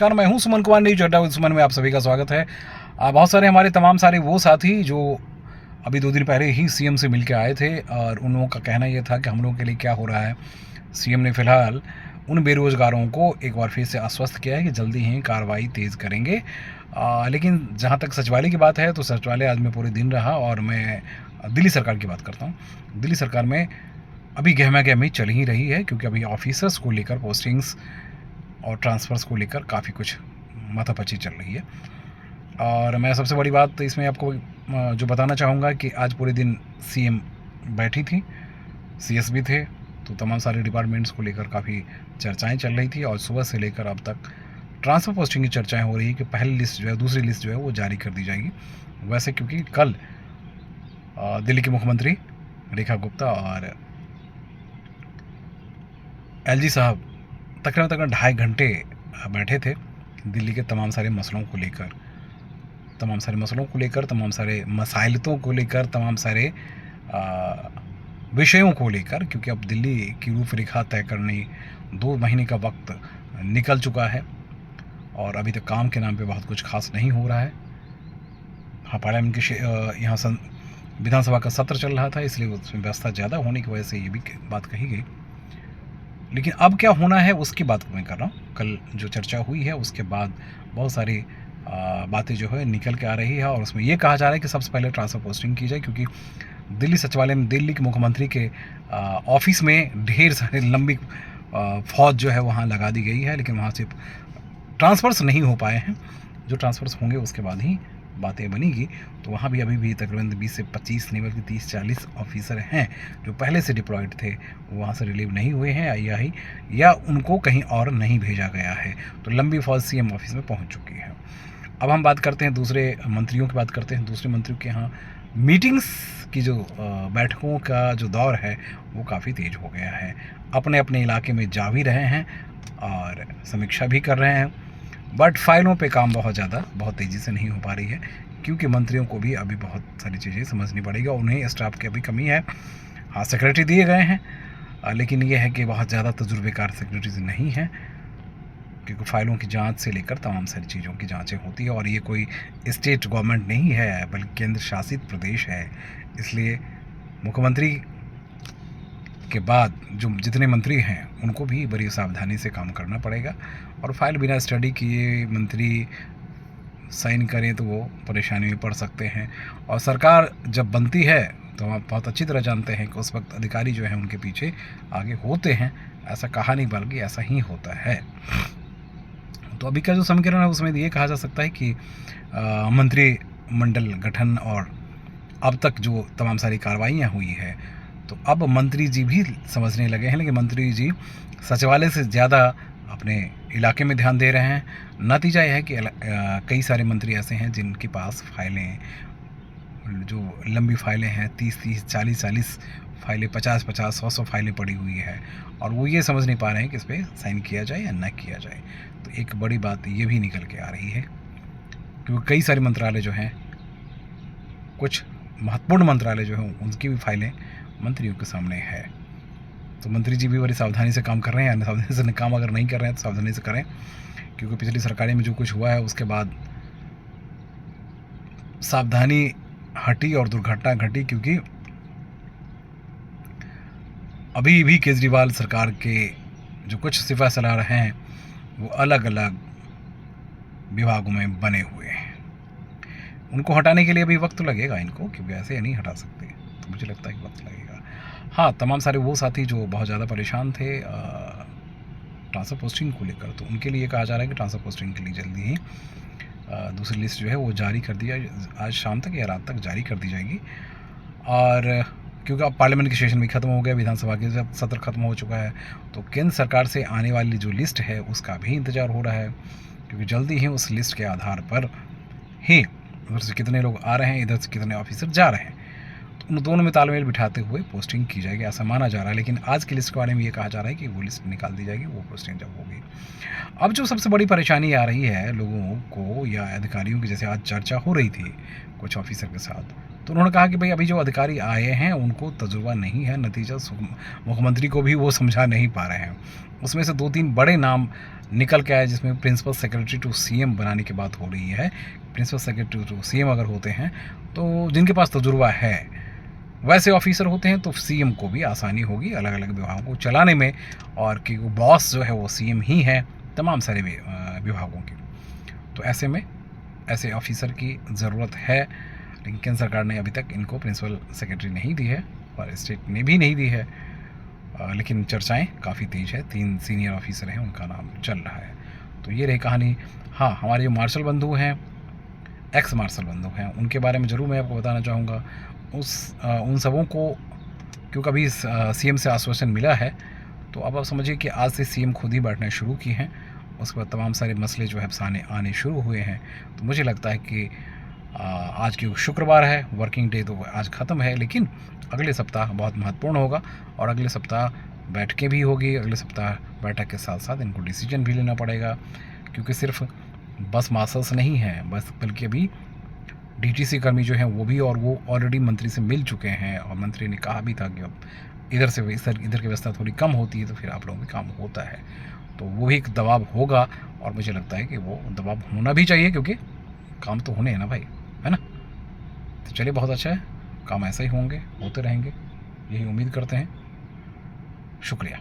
नमस्कार, मैं हूं सुमन कुमार न्यूज अड्डा सुमन में आप सभी का स्वागत है। बहुत सारे हमारे तमाम सारे वो साथी जो अभी 2 दिन पहले ही सीएम से मिल के आए थे और उन लोगों का कहना ये था कि हम लोगों के लिए क्या हो रहा है। सीएम ने फिलहाल उन बेरोजगारों को एक बार फिर से आश्वस्त किया है कि जल्दी ही कार्रवाई तेज़ करेंगे। लेकिन जहाँ तक सचिवालय की बात है तो सचिवालय आज मैं पूरे दिन रहा और मैं दिल्ली सरकार की बात करता हूँ। दिल्ली सरकार में अभी गहमा गहमी चल ही रही है क्योंकि अभी ऑफिसर्स को लेकर पोस्टिंग्स और ट्रांसफ़र्स को लेकर काफ़ी कुछ माथापच्ची चल रही है। और मैं सबसे बड़ी बात इसमें आपको जो बताना चाहूँगा कि आज पूरे दिन सीएम बैठी थी, सीएस भी थे, तो तमाम सारे डिपार्टमेंट्स को लेकर काफ़ी चर्चाएं चल रही थी और सुबह से लेकर अब तक ट्रांसफ़र पोस्टिंग की चर्चाएं हो रही है कि पहली लिस्ट जो है, दूसरी लिस्ट जो है वो जारी कर दी जाएगी। वैसे क्योंकि कल दिल्ली के मुख्यमंत्री रेखा गुप्ता और एलजी साहब तकरीबन 2.5 घंटे बैठे थे दिल्ली के तमाम सारे मसलों को लेकर, तमाम सारे मसाइलतों को लेकर, तमाम सारे विषयों को लेकर, क्योंकि अब दिल्ली की रूपरेखा तय करने 2 महीने का वक्त निकल चुका है और अभी तक काम के नाम पे बहुत कुछ खास नहीं हो रहा है। हाँ, पार्लियामेंट की यहाँ विधानसभा का सत्र चल रहा था, इसलिए उसमें व्यवस्था ज़्यादा होने की वजह से ये भी बात कही गई। लेकिन अब क्या होना है उसकी बात मैं कर रहा हूँ। कल जो चर्चा हुई है उसके बाद बहुत सारी बातें जो है निकल के आ रही है और उसमें ये कहा जा रहा है कि सबसे पहले ट्रांसफ़र पोस्टिंग की जाए, क्योंकि दिल्ली सचिवालय में दिल्ली के मुख्यमंत्री के ऑफिस में ढेर सारे लंबी फौज जो है वहाँ लगा दी गई है, लेकिन वहाँ से ट्रांसफ़र्स नहीं हो पाए हैं। जो ट्रांसफ़र्स होंगे उसके बाद ही बातें बनेगी। तो वहाँ भी अभी भी तकरीबन 20 से 25 नहीं बल्कि 30-40 ऑफिसर हैं जो पहले से डिप्लॉयड थे, वो वहाँ से रिलीव नहीं हुए हैं या उनको कहीं और नहीं भेजा गया है। तो लंबी फौज सीएम ऑफिस में पहुँच चुकी है। अब हम बात करते हैं दूसरे मंत्रियों की बात करते हैं। दूसरे मंत्रियों के यहाँ मीटिंग्स की जो बैठकों का जो दौर है वो काफ़ी तेज़ हो गया है। अपने अपने इलाके में जा भी रहे हैं और समीक्षा भी कर रहे हैं, बट फाइलों पे काम बहुत तेज़ी से नहीं हो पा रही है, क्योंकि मंत्रियों को भी अभी बहुत सारी चीज़ें समझनी पड़ेगी और उन्हें स्टाफ की अभी कमी है। हाँ, सेक्रेटरी दिए गए हैं, लेकिन ये है कि बहुत ज़्यादा तजुर्बेकार सेक्रेटरीज नहीं हैं, क्योंकि फ़ाइलों की जांच से लेकर तमाम सारी चीज़ों की जांचें होती है और ये कोई स्टेट गवर्नमेंट नहीं है बल्कि केंद्र शासित प्रदेश है। इसलिए मुख्यमंत्री के बाद जो जितने मंत्री हैं उनको भी बड़ी सावधानी से काम करना पड़ेगा और फाइल बिना स्टडी किए मंत्री साइन करें तो वो परेशानी में पड़ सकते हैं। और सरकार जब बनती है तो आप बहुत अच्छी तरह जानते हैं कि उस वक्त अधिकारी जो हैं उनके पीछे आगे होते हैं। ऐसा कहा नहीं बल्कि ऐसा ही होता है। तो अभी का जो समीकरण है उसमें ये कहा जा सकता है कि मंत्रिमंडल गठन और अब तक जो तमाम सारी कार्रवाइयाँ हुई है तो अब मंत्री जी भी समझने लगे हैं, लेकिन मंत्री जी सचिवालय से ज़्यादा अपने इलाके में ध्यान दे रहे हैं। नतीजा यह है कि कई सारे मंत्री ऐसे हैं जिनके पास फाइलें, जो लंबी फाइलें हैं, 30-30, 40-40 फाइलें, 50-50, 100-100 फाइलें पड़ी हुई है और वो ये समझ नहीं पा रहे हैं कि इस पर साइन किया जाए या ना किया जाए। तो एक बड़ी बात ये भी निकल के आ रही है, क्योंकि कई सारे मंत्रालय जो हैं, कुछ महत्वपूर्ण मंत्रालय जो हैं उनकी भी फाइलें मंत्रियों के सामने है। तो मंत्री जी भी बड़ी सावधानी से काम कर रहे हैं। सावधानी से काम अगर नहीं कर रहे हैं तो सावधानी से करें, क्योंकि पिछली सरकारें में जो कुछ हुआ है उसके बाद सावधानी हटी और दुर्घटना घटी, क्योंकि अभी भी केजरीवाल सरकार के जो कुछ सिपह सलार हैं वो अलग अलग विभागों में बने हुए हैं। उनको हटाने के लिए अभी वक्त लगेगा इनको, क्योंकि ऐसे नहीं हटा सकते, तो मुझे लगता है कि वक्त लगेगा। हाँ, तमाम सारे वो साथी जो बहुत ज़्यादा परेशान थे ट्रांसफ़र पोस्टिंग को लेकर, तो उनके लिए कहा जा रहा है कि ट्रांसफ़र पोस्टिंग के लिए जल्दी ही दूसरी लिस्ट जो है वो जारी कर दिया, आज शाम तक या रात तक जारी कर दी जाएगी। और क्योंकि अब पार्लियामेंट की सेशन भी ख़त्म हो गया, विधानसभा के जब सत्र ख़त्म हो चुका है, तो केंद्र सरकार से आने वाली जो लिस्ट है उसका भी इंतज़ार हो रहा है, क्योंकि जल्दी ही उस लिस्ट के आधार पर ही उधर से कितने लोग आ रहे हैं, इधर से कितने ऑफिसर जा रहे हैं, तो उन दोनों में तालमेल बिठाते हुए पोस्टिंग की जाएगी, ऐसा माना जा रहा है। लेकिन आज की लिस्ट के बारे में ये कहा जा रहा है कि वो लिस्ट निकाल दी जाएगी, वो पोस्टिंग जब होगी। अब जो सबसे बड़ी परेशानी आ रही है लोगों को या अधिकारियों की, जैसे आज चर्चा हो रही थी कुछ ऑफिसर के साथ, तो उन्होंने कहा कि भाई अभी जो अधिकारी आए हैं उनको तजुर्बा नहीं है, नतीजा मुख्यमंत्री को भी वो समझा नहीं पा रहे हैं। उसमें से 2-3 बड़े नाम निकल के आए, जिसमें प्रिंसिपल सेक्रेटरी टू सीएम बनाने की बात हो रही है। प्रिंसिपल सेक्रेटरी टू सीएम अगर होते हैं तो जिनके पास तजुर्बा है वैसे ऑफिसर होते हैं तो सीएम को भी आसानी होगी अलग अलग विभागों को चलाने में, और कि वो बॉस जो है वो सीएम ही है तमाम सारे विभागों की। तो ऐसे में ऐसे ऑफिसर की ज़रूरत है, लेकिन केंद्र सरकार ने अभी तक इनको प्रिंसिपल सेक्रेटरी नहीं दी है और स्टेट ने भी नहीं दी है। लेकिन चर्चाएं काफ़ी तेज़ है, 3 सीनियर ऑफिसर हैं, उनका नाम चल रहा है। तो ये रही कहानी। हाँ, हमारे जो मार्शल बंधु हैं, एक्स मार्शल बंधु हैं, उनके बारे में ज़रूर मैं आपको बताना चाहूँगा। उन सबों को क्योंकि अभी सीएम से आश्वासन मिला है, तो अब आप समझिए कि आज से सीएम खुद ही बैठना शुरू किए हैं। उसके बाद तमाम सारे मसले जो है सामने आने शुरू हुए हैं। तो मुझे लगता है कि आज की शुक्रवार है, वर्किंग डे तो आज ख़त्म है, लेकिन अगले सप्ताह बहुत महत्वपूर्ण होगा और अगले सप्ताह बैठकें भी होगी। अगले सप्ताह बैठक के साथ साथ इनको डिसीजन भी लेना पड़ेगा, क्योंकि सिर्फ बस मार्शल्स नहीं हैं, बल्कि अभी डीटीसी कर्मी जो हैं वो भी, और वो ऑलरेडी मंत्री से मिल चुके हैं और मंत्री ने कहा भी था कि अब इधर की व्यवस्था थोड़ी कम होती है तो फिर आप लोगों में काम होता है। तो वो भी एक दबाव होगा और मुझे लगता है कि वो दबाव होना भी चाहिए, क्योंकि काम तो होने हैं ना भाई, है ना। तो चलिए, बहुत अच्छा है, काम ऐसा ही होते रहेंगे, यही उम्मीद करते हैं। शुक्रिया।